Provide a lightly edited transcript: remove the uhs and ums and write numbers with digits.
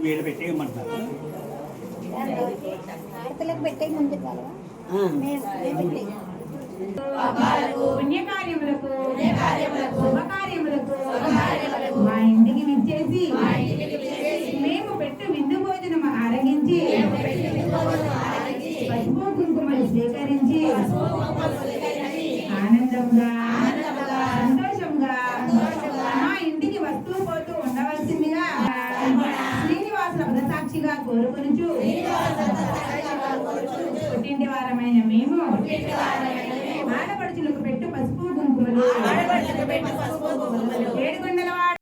వేడి పెట్టేయమంటున్నారు. పెట్టే ముందు పుణ్యకార్యములకు శుభకార్యములకు మా ఇంటికి విచ్చేసి మేము పెట్టు విందు భోజనం ఆరగించి పసుపు కుంకుమలు స్వీకరించి ఆనందంగా సంతోషంగా మా ఇంటికి వస్తూ పోతూ ఉండవలసిందిగా శ్రీనివాసుల పదసాక్షిగా కోరుకొనుచు పుట్టింటి వారమైన మేము ఆడపడుచులకు పెట్టు పసుపు కుంకుమలు ఏడుకొండలవాడ